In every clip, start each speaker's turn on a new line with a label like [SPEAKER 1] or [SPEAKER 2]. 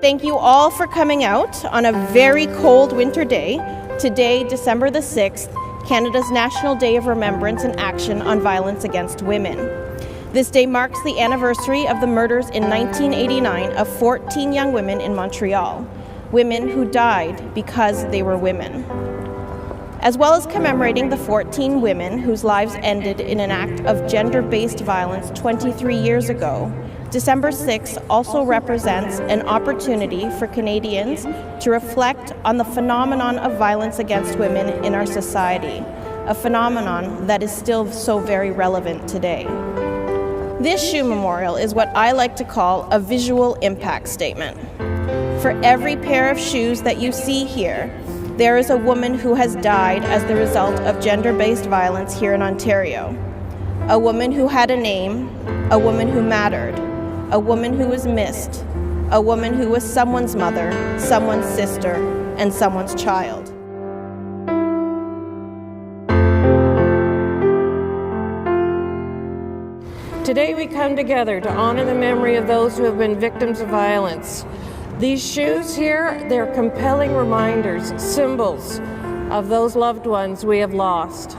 [SPEAKER 1] Thank you all for coming out on a very cold winter day. Today, December the 6th, Canada's National Day of Remembrance and Action on Violence Against Women. This day marks the anniversary of the murders in 1989 of 14 young women in Montreal, women who died because they were women. As well as commemorating the 14 women whose lives ended in an act of gender-based violence 23 years ago, December 6th also represents an opportunity for Canadians to reflect on the phenomenon of violence against women in our society, a phenomenon that is still so very relevant today. This shoe memorial is what I like to call a visual impact statement. For every pair of shoes that you see here, there is a woman who has died as the result of gender-based violence here in Ontario. A woman who had a name, a woman who mattered, a woman who was missed, a woman who was someone's mother, someone's sister, and someone's child.
[SPEAKER 2] Today we come together to honor the memory of those who have been victims of violence. These shoes here, they're compelling reminders, symbols of those loved ones we have lost.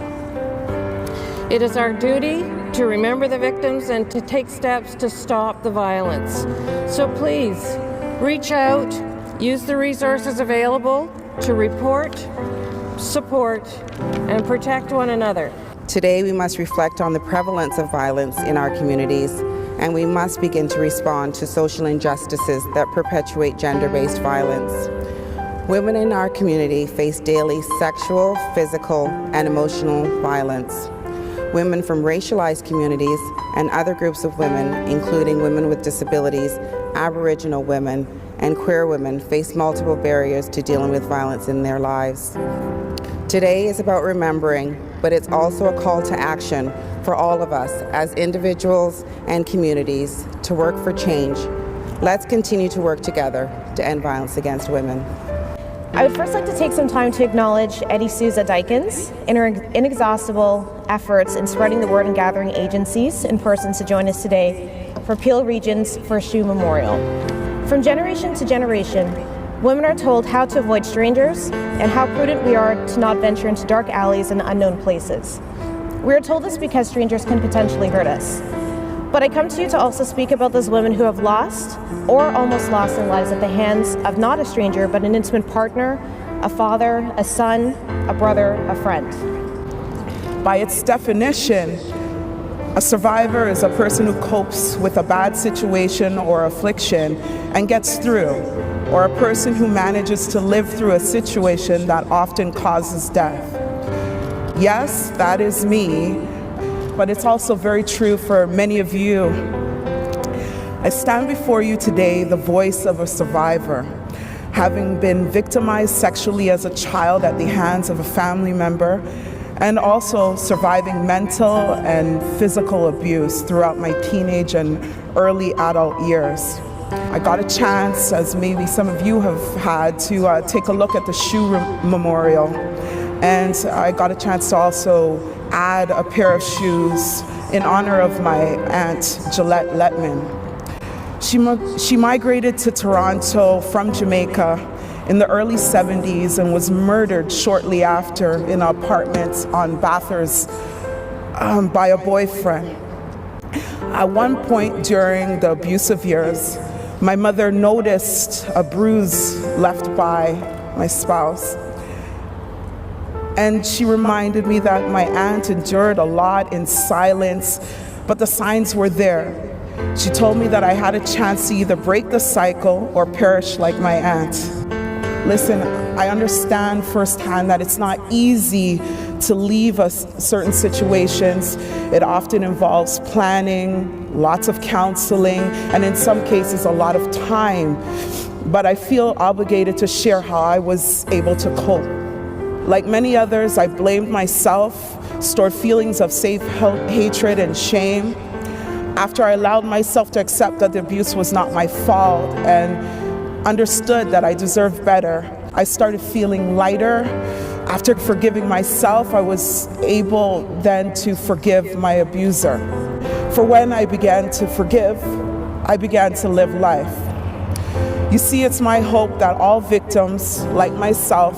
[SPEAKER 2] It is our duty to remember the victims and to take steps to stop the violence. So please, reach out, use the resources available to report, support, and protect one another.
[SPEAKER 3] Today we must reflect on the prevalence of violence in our communities, and we must begin to respond to social injustices that perpetuate gender-based violence. Women in our community face daily sexual, physical, and emotional violence. Women from racialized communities and other groups of women, including women with disabilities, Aboriginal women, and queer women, face multiple barriers to dealing with violence in their lives. Today is about remembering, but it's also a call to action for all of us as individuals and communities to work for change. Let's continue to work together to end violence against women.
[SPEAKER 4] I would first like to take some time to acknowledge Eddie Souza Dykins in her inexhaustible efforts in spreading the word and gathering agencies and persons to join us today for Peel Region's First Shoe Memorial. From generation to generation, women are told how to avoid strangers and how prudent we are to not venture into dark alleys and unknown places. We are told this because strangers can potentially hurt us. But I come to you to also speak about those women who have lost or almost lost their lives at the hands of not a stranger, but an intimate partner, a father, a son, a brother, a friend.
[SPEAKER 5] By its definition, a survivor is a person who copes with a bad situation or affliction and gets through, or a person who manages to live through a situation that often causes death. Yes, that is me, but it's also very true for many of you. I stand before you today, the voice of a survivor, having been victimized sexually as a child at the hands of a family member, and also surviving mental and physical abuse throughout my teenage and early adult years. I got a chance, as maybe some of you have had, to take a look at the shoe memorial. And I got a chance to also add a pair of shoes in honor of my aunt, Gillette Letman. She migrated to Toronto from Jamaica in the early 70s and was murdered shortly after in an apartment on Bathurst by a boyfriend. At one point during the abusive years, my mother noticed a bruise left by my spouse. And she reminded me that my aunt endured a lot in silence, but the signs were there. She told me that I had a chance to either break the cycle or perish like my aunt. Listen, I understand firsthand that it's not easy to leave certain situations. It often involves planning, lots of counseling, and in some cases a lot of time. But I feel obligated to share how I was able to cope. Like many others, I blamed myself, stored feelings of self-hatred and shame. After I allowed myself to accept that the abuse was not my fault and understood that I deserved better, I started feeling lighter. After forgiving myself, I was able then to forgive my abuser. For when I began to forgive, I began to live life. You see, it's my hope that all victims, like myself,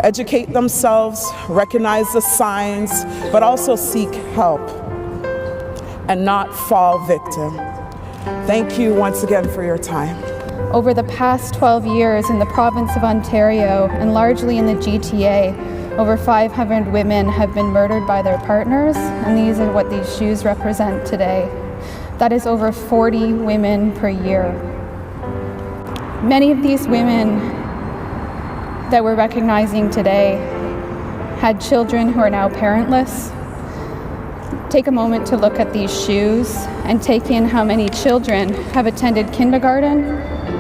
[SPEAKER 5] educate themselves, recognize the signs, but also seek help and not fall victim. Thank you once again for your time.
[SPEAKER 6] Over the past 12 years in the province of Ontario, and largely in the GTA, over 500 women have been murdered by their partners, and these are what these shoes represent today. That is over 40 women per year. Many of these women that we're recognizing today had children who are now parentless. Take a moment to look at these shoes and take in how many children have attended kindergarten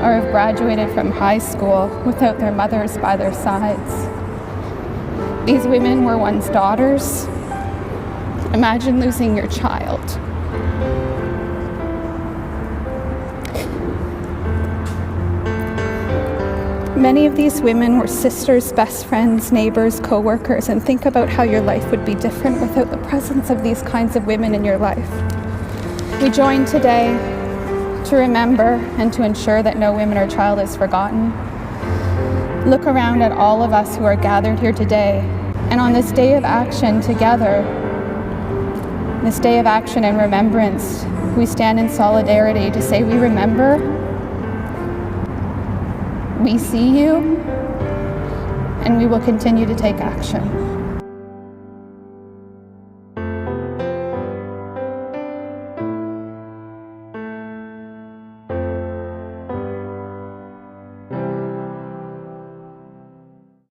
[SPEAKER 6] or have graduated from high school without their mothers by their sides. These women were once daughters. Imagine losing your child. Many of these women were sisters, best friends, neighbors, co-workers, and think about how your life would be different without the presence of these kinds of women in your life. We join today to remember and to ensure that no woman or child is forgotten. Look around at all of us who are gathered here today, and on this day of action together, this day of action and remembrance, we stand in solidarity to say we remember, we see you, and we will continue to take action.